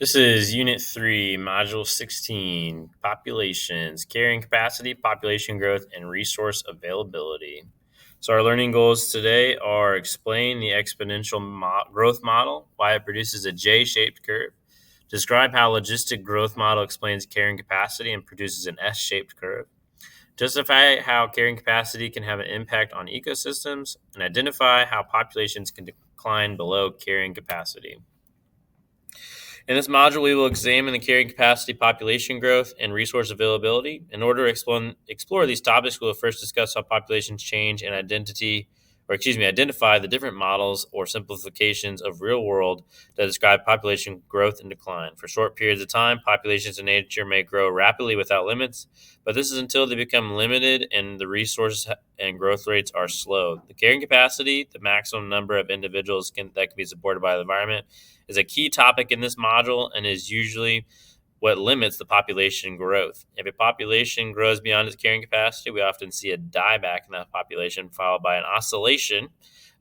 This is Unit 3, Module 16, Populations, Carrying Capacity, Population Growth, and Resource Availability. So our learning goals today are explain the exponential growth model, why it produces a J-shaped curve, describe how logistic growth model explains carrying capacity and produces an S-shaped curve, justify how carrying capacity can have an impact on ecosystems, and identify how populations can decline below carrying capacity. In this module, we will examine the carrying capacity, population growth, and resource availability. In order to explore these topics, we will first discuss how populations change and identify the different models or simplifications of real world that describe population growth and decline. For short periods of time, populations in nature may grow rapidly without limits, but this is until they become limited and the resources and growth rates are slow. The carrying capacity, the maximum number of individuals that can be supported by the environment, is a key topic in this module and is usually what limits the population growth. If a population grows beyond its carrying capacity, we often see a dieback in that population, followed by an oscillation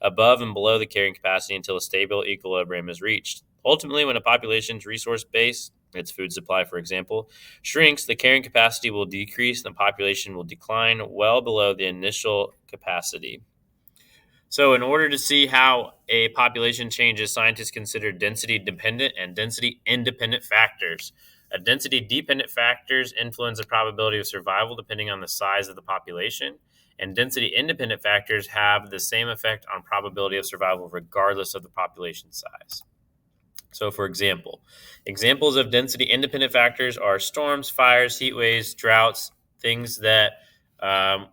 above and below the carrying capacity until a stable equilibrium is reached. Ultimately, when a population's resource base, its food supply, for example, shrinks, the carrying capacity will decrease and the population will decline well below the initial capacity. So, in order to see how a population changes, scientists consider density dependent and density independent factors. Density dependent factors influence the probability of survival depending on the size of the population, and density independent factors have the same effect on probability of survival regardless of the population size. So, for example, examples of density independent factors are storms, fires, heat waves, droughts, things that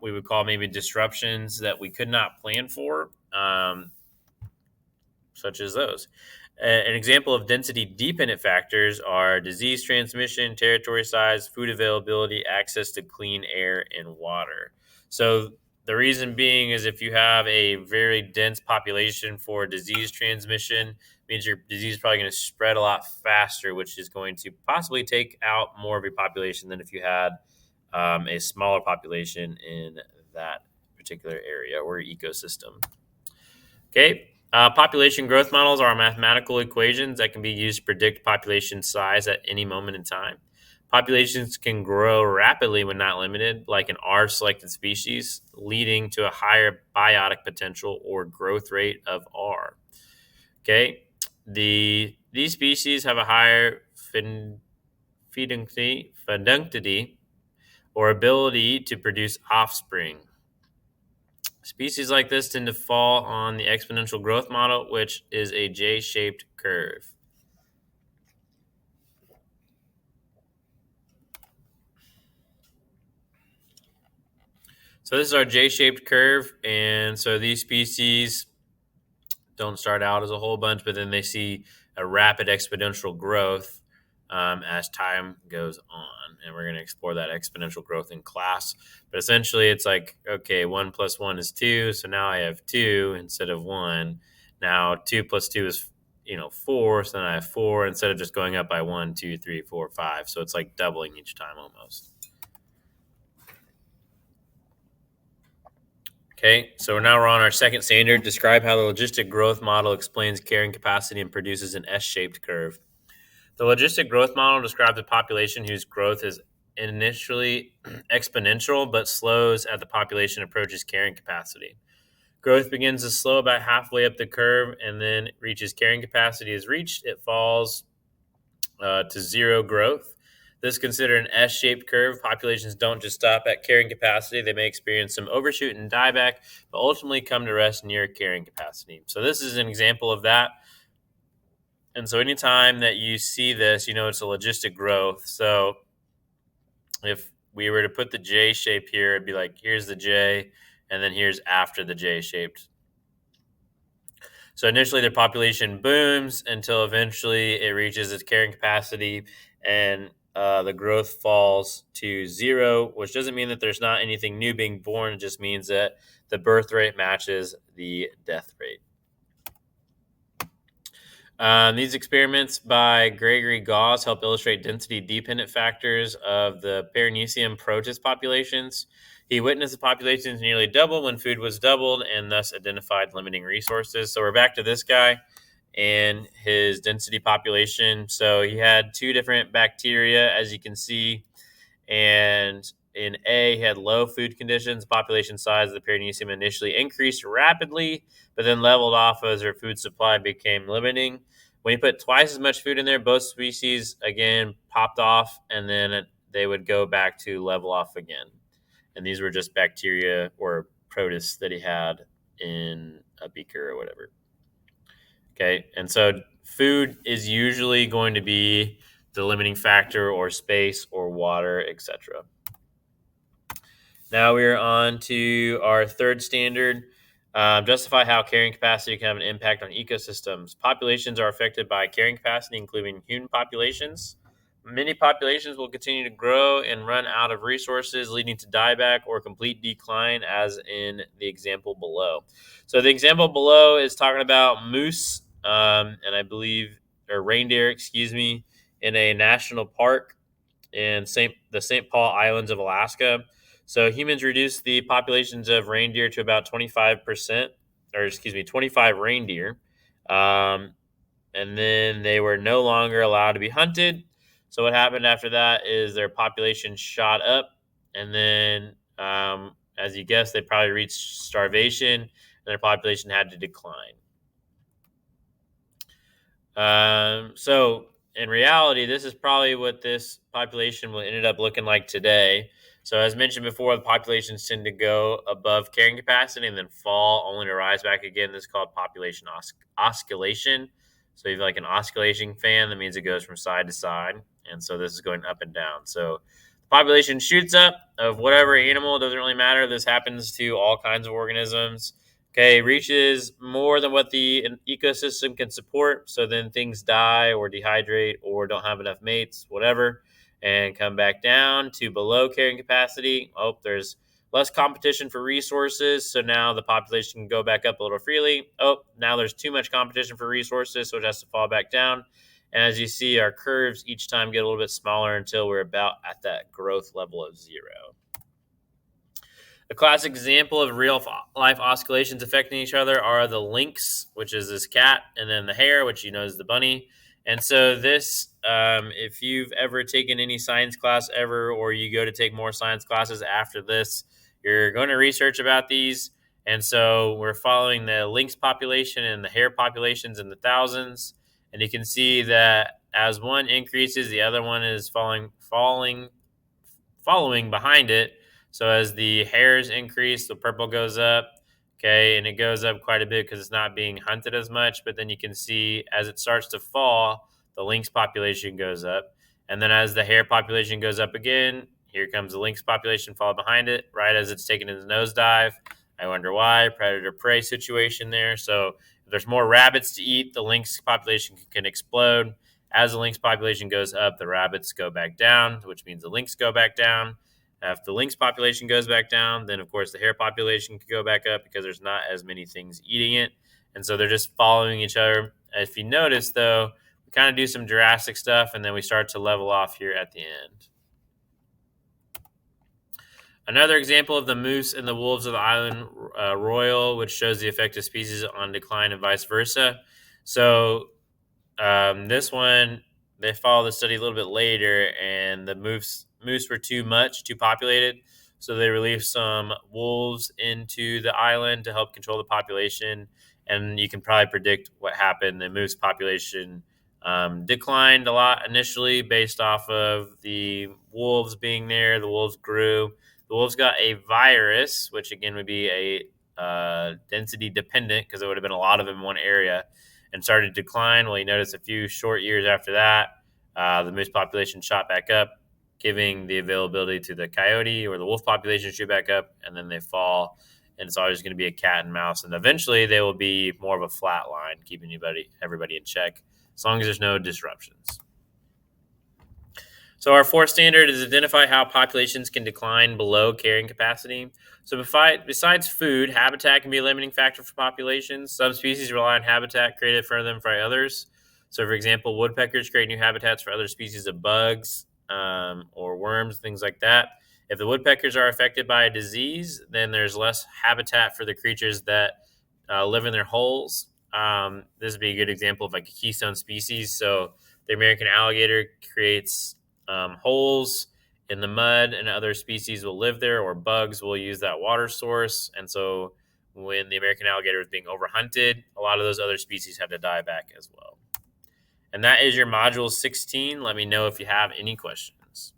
we would call maybe disruptions that we could not plan for, such as those. An example of density dependent factors are disease transmission, territory size, food availability, access to clean air and water. So the reason being is if you have a very dense population for disease transmission, means your disease is probably going to spread a lot faster, which is going to possibly take out more of your population than if you had a smaller population in that particular area or ecosystem. Okay. Population growth models are mathematical equations that can be used to predict population size at any moment in time. Populations can grow rapidly when not limited, like an R-selected species, leading to a higher biotic potential or growth rate of R. Okay. These species have a higher fecundity or ability to produce offspring. Species like this tend to fall on the exponential growth model, which is a J-shaped curve. So this is our J-shaped curve, and so these species don't start out as a whole bunch, but then they see a rapid exponential growth as time goes on. And we're going to explore that exponential growth in class. But essentially, it's like, okay, 1 plus 1 is 2. So now I have 2 instead of 1. Now 2 plus 2 is 4. So then I have 4 instead of just going up by 1, 2, 3, 4, 5. So it's like doubling each time almost. Okay, so now we're on our second standard. Describe how the logistic growth model explains carrying capacity and produces an S-shaped curve. The logistic growth model describes a population whose growth is initially exponential but slows as the population approaches carrying capacity. Growth begins to slow about halfway up the curve and then reaches carrying capacity is reached. It falls to zero growth. This is considered an S-shaped curve. Populations don't just stop at carrying capacity. They may experience some overshoot and dieback, but ultimately come to rest near carrying capacity. So this is an example of that. And so anytime that you see this, it's a logistic growth. So if we were to put the J shape here, it'd be like, here's the J, and then here's after the J shaped. So initially their population booms until eventually it reaches its carrying capacity and the growth falls to zero, which doesn't mean that there's not anything new being born. It just means that the birth rate matches the death rate. These experiments by Gregory Gauss help illustrate density-dependent factors of the Paramecium protist populations. He witnessed the populations nearly double when food was doubled and thus identified limiting resources. So we're back to this guy. and his density population. So he had two different bacteria, as you can see. And in A, he had low food conditions. Population size of the Paraneasium initially increased rapidly, but then leveled off as their food supply became limiting. When you put twice as much food in there, both species again popped off, and then they would go back to level off again. And these were just bacteria or protists that he had in a beaker or whatever. Okay, and so food is usually going to be the limiting factor, or space, or water, etc. Now we're on to our third standard. Justify how carrying capacity can have an impact on ecosystems. Populations are affected by carrying capacity, including human populations. Many populations will continue to grow and run out of resources, leading to dieback or complete decline, as in the example below. So the example below is talking about moose, and I believe, or reindeer, excuse me, in a national park in the St. Paul Islands of Alaska. So humans reduced the populations of reindeer to about 25%, or excuse me, 25 reindeer. And then they were no longer allowed to be hunted. So what happened after that is their population shot up. And then, as you guessed, they probably reached starvation and their population had to decline. So in reality, this is probably what this population will ended up looking like today. So as mentioned before, the populations tend to go above carrying capacity and then fall, only to rise back again. This is called population oscillation. So you have like an oscillation fan, that means it goes from side to side. And so this is going up and down. So the population shoots up of whatever animal, it doesn't really matter. This happens to all kinds of organisms. Okay, reaches more than what the ecosystem can support. So then things die or dehydrate or don't have enough mates, whatever, and come back down to below carrying capacity. Oh, there's less competition for resources. So now the population can go back up a little freely. Oh, now there's too much competition for resources. So it has to fall back down. And as you see, our curves each time get a little bit smaller until we're about at that growth level of 0. A classic example of real life oscillations affecting each other are the lynx, which is this cat, and then the hare, which you know is the bunny. And so this, if you've ever taken any science class ever, or you go to take more science classes after this, you're going to research about these. And so we're following the lynx population and the hare populations in the thousands. And you can see that as one increases, the other one is following behind it. So as the hares increase, the purple goes up, okay, and it goes up quite a bit because it's not being hunted as much. But then you can see as it starts to fall, the lynx population goes up. And then as the hare population goes up again, here comes the lynx population followed behind it, right as it's taking its nosedive. I wonder why. Predator-prey situation there. So if there's more rabbits to eat, the lynx population can explode. As the lynx population goes up, the rabbits go back down, which means the lynx go back down. If the lynx population goes back down, then of course the hare population could go back up because there's not as many things eating it. And so they're just following each other. If you notice, though, we kind of do some Jurassic stuff and then we start to level off here at the end. Another example of the moose and the wolves of the island royal, which shows the effect of species on decline and vice versa. So this one, they follow the study a little bit later, and the moose were too populated. So they released some wolves into the island to help control the population. And you can probably predict what happened. The moose population declined a lot initially based off of the wolves being there. The wolves grew. The wolves got a virus, which again would be a density dependent because there would have been a lot of them in one area, and started to decline. Well, you notice a few short years after that, the moose population shot back up, giving the availability to the coyote or the wolf population shoot back up, and then they fall. And it's always going to be a cat and mouse. And eventually they will be more of a flat line, keeping everybody in check, as long as there's no disruptions. So our fourth standard is identify how populations can decline below carrying capacity. So besides food, habitat can be a limiting factor for populations. Some species rely on habitat created for them by others. So for example, woodpeckers create new habitats for other species of bugs or worms, things like that. If the woodpeckers are affected by a disease, then there's less habitat for the creatures that live in their holes. This would be a good example of like a keystone species. So the American alligator creates holes in the mud, and other species will live there, or bugs will use that water source. And so when the American alligator was being overhunted, a lot of those other species had to die back as well. And that is your module 16. Let me know if you have any questions.